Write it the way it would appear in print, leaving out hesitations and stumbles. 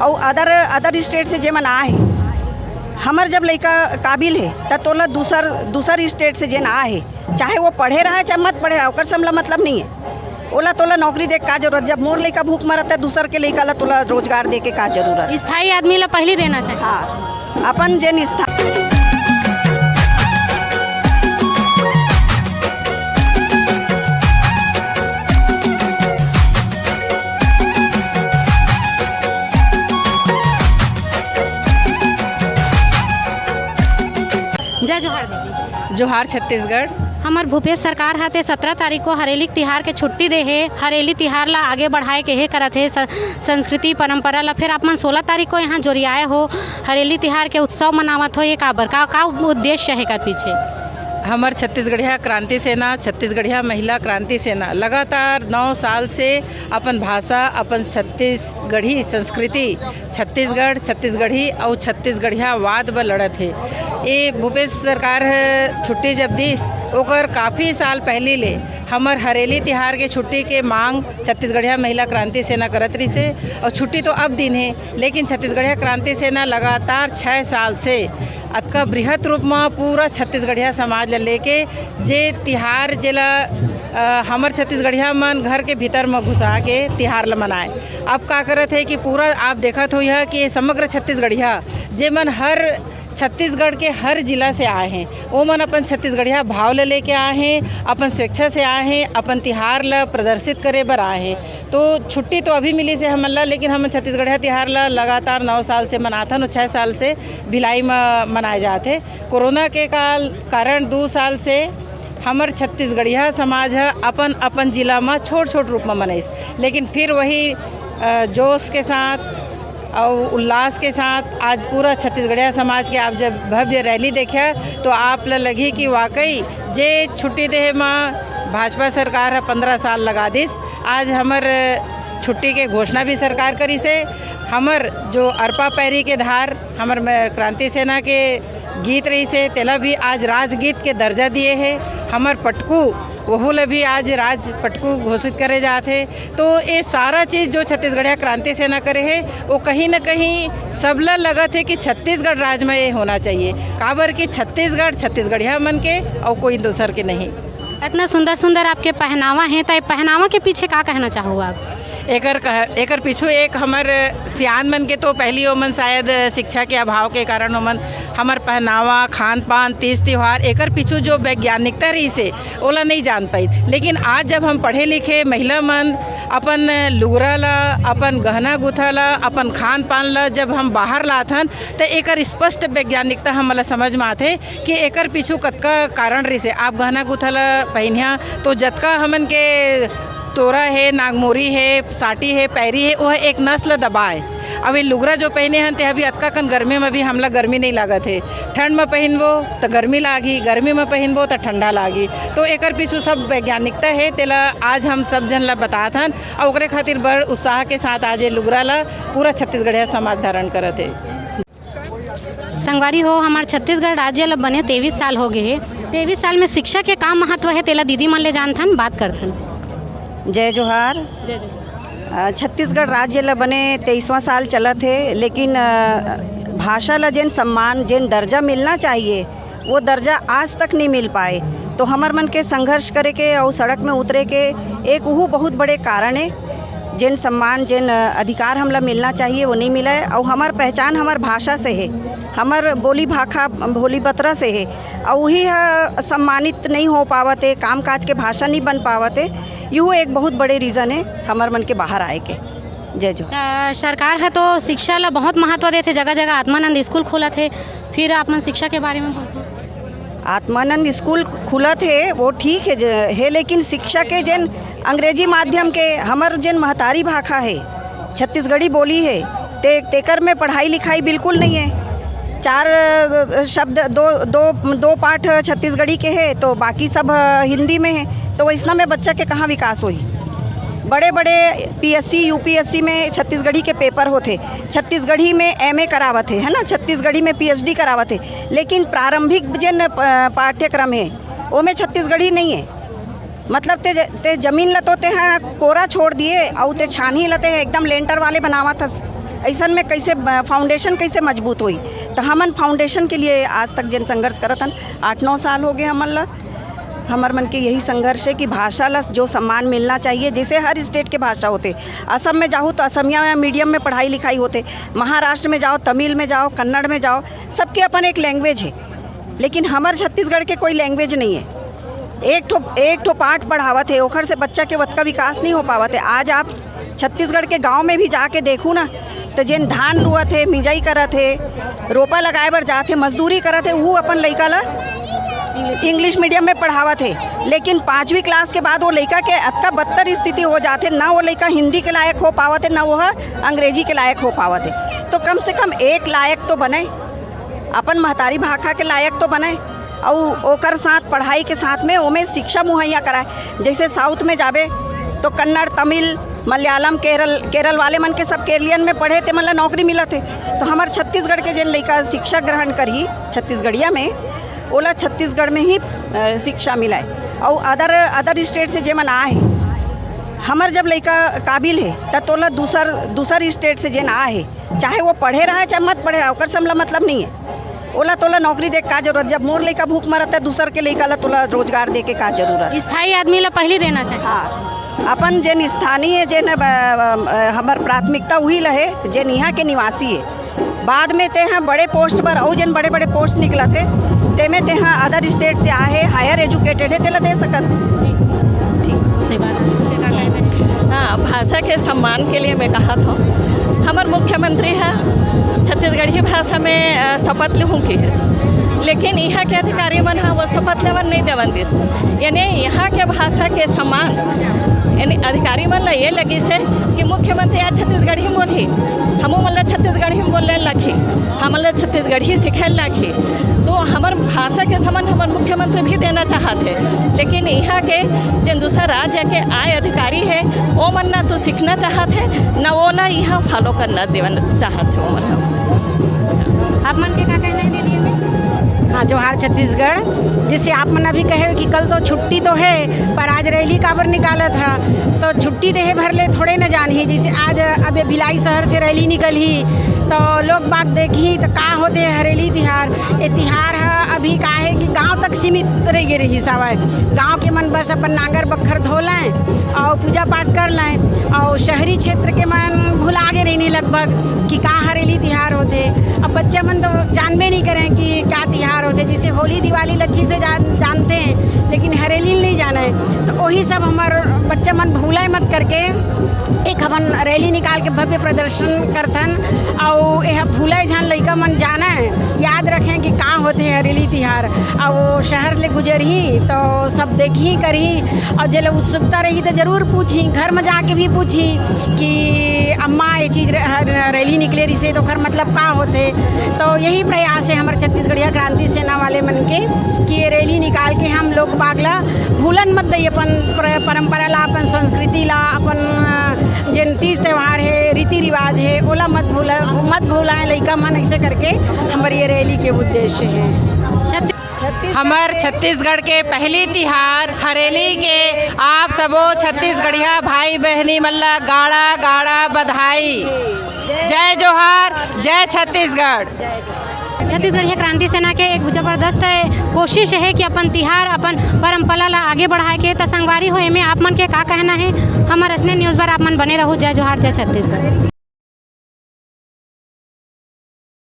और other state से जेमन आए है, हमर जब लड़का काबिल है तब तोला दूसर स्टेट से जेन आए है, चाहे वो पढ़े रहा है चाहे मत पढ़े रहा, ओकर से हमला मतलब नहीं है। ओला तोला नौकरी दे का जरूरत, जब मोर लड़का भूख मरत है दूसर के लड़का ला तोला रोजगार दे के का जरूरत। स्थायी आदमी ला पहले देना चाहिए। हाँ, अपन जेन जय जोहार दीदी। जोहार छत्तीसगढ़। हमार भूपेश सरकार हाथे 17 तारीख को हरेली तिहार के छुट्टी दे है। हरेली तिहार ला आगे बढ़ाए के हे करत है संस्कृति परंपरा ला। फिर आप मन 16 तारीख को यहाँ जोरियाए हो हरेली तिहार के उत्सव मनावत हो, ये काबर का उद्देश्य है का पीछे? हमार छत्तीसगढ़िया क्रांति सेना, छत्तीसगढ़िया महिला क्रांति सेना लगातार 9 साल से अपन भाषा, अपन छत्तीसगढ़ी संस्कृति, छत्तीसगढ़ छत्तीसगढ़ी और छत्तीसगढ़िया वाद ब लड़त है। ये भूपेश सरकार छुट्टी जब दिस ओकर काफ़ी साल पहले ले हमर हरेली तिहार के छुट्टी के मांग छत्तीसगढ़िया महिला क्रांति सेना करत रही से, और छुट्टी तो अब दिन है लेकिन छत्तीसगढ़िया क्रांति सेना लगातार 6 साल से अतका बृहत रूप में पूरा छत्तीसगढ़िया समाज ला लेके जे तिहार जेला हमर छत्तीसगढ़िया मन घर के भीतर में घुसा के तिहार ला मनाए। अब का करत है कि पूरा आप देखत हो यह कि समग्र छत्तीसगढ़िया जे मन हर छत्तीसगढ़ के हर जिला से आए हैं, वो मन अपन छत्तीसगढ़िया भाव ले लेके आए हैं, अपन स्वेच्छा से आए हैं, अपन तिहार ला प्रदर्शित करे बर आए हैं। तो छुट्टी तो अभी मिली से हमन ला, लेकिन हम छत्तीसगढ़िया तिहार ला लगातार 9 साल से मनाथन और 6 साल से भिलाई में मनाए जाते। कोरोना के कारण 2 साल से हमर छत्तीसगढ़िया समाज है अपन अपन जिला में छोट रूप में मनाइस, लेकिन फिर वही जोश के साथ और उल्लास के साथ आज पूरा छत्तीसगढ़िया समाज के आप जब भव्य रैली देखा तो आप लगी कि वाकई जे छुट्टी दे में भाजपा सरकार 15 साल लगा दिस। आज हमर छुट्टी के घोषणा भी सरकार करी से। हमर जो अरपा पैरी के धार हमर क्रांति सेना के गीत रही से तेला भी आज राजगीत के दर्जा दिए है। हमर पटकू वहू ला भी आज राज पटकू घोषित करे जाते। तो ये सारा चीज़ जो छत्तीसगढ़िया क्रांति सेना करे है वो कहीं ना कहीं सबला लगत है कि छत्तीसगढ़ राज्य में ये होना चाहिए, काबर कि छत्तीसगढ़ छत्तीसगढ़िया मन के और कोई दूसर के नहीं। इतना सुंदर सुंदर आपके पहनावा है, तो पहनावा के पीछे क्या कहना चाहोगे आप? एकर पीछू एक हमर सियान मन के तो पहली ओमन शायद शिक्षा के अभाव के कारण ओमन हमर पहनावा, खान पान, तीज त्यौहार एकर पीछू जो वैज्ञानिकता रही से ओला नहीं जान पाई। लेकिन आज जब हम पढ़े लिखे महिला मन अपन लुगरा ला, अपन गहना गुथा ला, अपन खान पान ला जब हम बाहर लाथन तो एकर स्पष्ट वैज्ञानिकता हमला समझ में आते कि एकर पीछू कतका कारण रही से। आप गहना गुथा ला पहनिया तो जतका हमन के तोरा है, नागमोरी है, साटी है, पैरी है, वह एक नस्ल दबाए। अब ये लुगरा जो पहने हैं ते अभी अतका कन गर्मी में भी हमला गर्मी नहीं लागत है। ठंड में पहनबो तो गर्मी लागी, गर्मी में पहनबो तो ठंडा लागी। तो एकर पीछू सब वैज्ञानिकता है तेला आज हम सब जन ला बतात हन और ओकरे खातिर बड़ उत्साह के साथ आज ये लुगरा ला पूरा छत्तीसगढ़िया समाज धारण करत है। संगवारी हो, हमारे छत्तीसगढ़ राज्य ला बने 23 साल हो गए है। 23 साल में शिक्षा के का महत्व है तेला दीदी मन ले जानथन, बात करथन। जय जोहार। छत्तीसगढ़ राज्य ला बने 23वां साल चलत है, लेकिन भाषा ला जेन सम्मान, जेन दर्जा मिलना चाहिए वो दर्जा आज तक नहीं मिल पाए। तो हमर मन के संघर्ष करे के और सड़क में उतरे के एक वो बहुत बड़े कारण है। जेन सम्मान, जेन अधिकार हमला मिलना चाहिए वो नहीं मिला है। और हमार पहचान हमार भाषा से है, हमार बोली भाखा भोली बतरा से है, और वही सम्मानित नहीं हो पावत है, काम काज के भाषा नहीं बन पावत है। यूँ एक बहुत बड़े रीज़न है हमार मन के बाहर आए के। जय जो सरकार है तो शिक्षा ला बहुत महत्व देते, जगह जगह आत्मानंद स्कूल खुला थे। फिर आप मन शिक्षा के बारे में बोलते? आत्मानंद स्कूल खुला थे वो ठीक है, लेकिन शिक्षा के जेन अंग्रेजी माध्यम के हमर जेन महतारी भाषा है, छत्तीसगढ़ी बोली है, तेकर में पढ़ाई लिखाई बिल्कुल नहीं है। 4 शब्द दो पाठ छत्तीसगढ़ी के है तो बाकी सब हिंदी में है। तो वैसना में बच्चा के कहाँ विकास होई। बड़े बड़े पीएससी यूपीएससी में छत्तीसगढ़ी के पेपर होते, छत्तीसगढ़ी में एमए करावत है ना, छत्तीसगढ़ी में पीएचडी करावत है, लेकिन प्रारंभिक जिन पाठ्यक्रम है वो में छत्तीसगढ़ी नहीं है। मतलब ते जमीन लतोते हैं कोरा छोड़ दिए और ते छानी लते हैं एकदम लेंटर वाले बनावत हस। ऐसन में कैसे फाउंडेशन कैसे मजबूत हुई। तो हमन फाउंडेशन के लिए आज तक जिन संघर्ष करत हन 8-9 साल हो गए हमन ला। हमार मन के यही संघर्ष है कि भाषा ला जो सम्मान मिलना चाहिए, जैसे हर स्टेट के भाषा होते। असम में जाओ तो असमिया में मीडियम में पढ़ाई लिखाई होते, महाराष्ट्र में जाओ, तमिल में जाओ, कन्नड़ में जाओ, सबके अपन एक लैंग्वेज है। लेकिन हमार छत्तीसगढ़ के कोई लैंग्वेज नहीं है। एक ठो पाठ पढ़ावत है, ओखर से बच्चा के वत का विकास नहीं हो पावत है। आज आप छत्तीसगढ़ के गांव में भी जाके देखू ना तो जिन धान लुअत है, मिंजाई करत है, रोपा लगाए बर जाते, मजदूरी करत है, वो अपन लइका ला इंग्लिश मीडियम में पढ़ावत है। लेकिन 5वीं क्लास के बाद वो लइका के अतका बदतर स्थिति हो जाते, ना वो लइका हिंदी के लायक हो पावत है, ना वो अंग्रेजी के लायक हो पावत है। तो कम से कम एक लायक तो बने, अपन महतारी भाषा के लायक तो बने, और ओकर साथ पढ़ाई के साथ में ओमें शिक्षा मुहैया कराए। जैसे साउथ में जाबे तो कन्नड़, तमिल, मलयालम, केरल वाले मन के सब केरलियन में पढ़े थे, मतलब नौकरी मिला थे। तो हमार छत्तीसगढ़ के जिन लइका शिक्षा ग्रहण करी छत्तीसगढ़िया में, ओला छत्तीसगढ़ में ही शिक्षा मिलाए। और अदर स्टेट से जे मन आए हमार जब लइका काबिल है तब तोला दूसर स्टेट से जेन आ है, चाहे वो पढ़े रहा चाहे मत पढ़े रहा, ओकर से हमला मतलब नहीं है। ओला तोला नौकरी दे का जरूरत, जब मोर लइका भूख मरत है दूसर के लइका ला तोला रोजगार दे के का जरूरत। स्थायी आदमी ला पहले देना चाहिए। हाँ, अपन जेन स्थानीय जेन हमार प्राथमिकता वही रहे जेन यहाँ के निवासी है। बाद में ते हैं बड़े पोस्ट पर और जिन बड़े बड़े पोस्ट निकला थे ते में ते हैं अदर स्टेट से आए, हायर एजुकेटेड है, तेला दे सकत। ठीक उसे बात हाँ, भाषा के सम्मान के लिए मैं कहा था हमारे मुख्यमंत्री है छत्तीसगढ़ी भाषा में शपथ लूँ की, लेकिन यहाँ के अधिकारी मन है वो शपथ लेवन नहीं देवन दिस। यानी यहाँ के भाषा के सम्मान यानी अधिकारी मन ला ये लगी से कि मुख्यमंत्री आज छत्तीसगढ़ी बोली, हम मतलब छत्तीसगढ़ी बोलने लगी, हम छत्तीसगढ़ी सिखे लगी। तो हमार भाषा के सम्मान हमारे मुख्यमंत्री भी देना चाहते, लेकिन यहाँ के जिन दूसरा राज्य के आए अधिकारी है वो मन ना तो सीखना चाहते ना वो ला यहाँ फॉलो करना देना चाहते वो मन। आप मन के क्या कहना है दीदी में? हाँ, जोहार छत्तीसगढ़। जैसे आप मन अभी कहे कि कल तो छुट्टी तो है पर आज रैली काबर निकाला था, तो छुट्टी देहे भर ले थोड़े न जान ही। जैसे आज अब भिलाई शहर से रैली निकल ही तो लोग बात देखी तो का होते है हरेली तिहार। ये तिहार है अभी का है कि गांव तक सीमित रह रही सवाए। गांव के मन बस अपन नांगर बखर धो लाएँ और पूजा पाठ कर लाएँ, और शहरी क्षेत्र के मन भुला के रहने लगभग कि का हरेली तिहार होते। अब बच्चे मन तो जानबे नहीं करें कि क्या तिहार होते। जैसे होली दिवाली लच्छी से जानते हैं, लेकिन हरेली नहीं जाना है। तो वही सब हमारे बच्चे मन भूलाए मत करके एक हमन रैली निकाल के भव्य प्रदर्शन करथन, और यह भूलाए जान लइका मन जाना है, याद रखें कि का होते हैं हरेली तिहार। और वो शहर ले गुजरही तो सब देखी करही, और जब उत्सुकता रही तो ज़रूर पूछी, घर में जाके भी पूछी कि अम्मा ये चीज़ रैली निकले रही से तो खर मतलब का होते। तो यही प्रयास है हमारे छत्तीसगढ़िया क्रांति सेना वाले मन के कि ये रैली निकाल के हम लोग बागला भूलन मत दई, अपन परंपरा ला, अपन संस्कृति ला, अपन जिन तीज त्यौहार है, रीति रिवाज है, ओला मत भूलाएं लइका मन। ऐसे करके हमारी ये रैली के उद्देश्य है। हमार छत्तीसगढ़ के पहली तिहार हरेली के आप सबो छत्तीसगढ़िया भाई बहनी मल्ला गाड़ा गाड़ा बधाई। जय जोहार, जय छत्तीसगढ़। छत्तीसगढ़िया क्रांति सेना के एक जबरदस्त कोशिश है कि अपन तिहार अपन परंपरा ला आगे बढ़ाए के। तो संगवारी हो में आप मन के का कहना है? हमारे असने न्यूज़ पर आप मन बने रहू। जय जोहार, जय छत्तीसगढ़।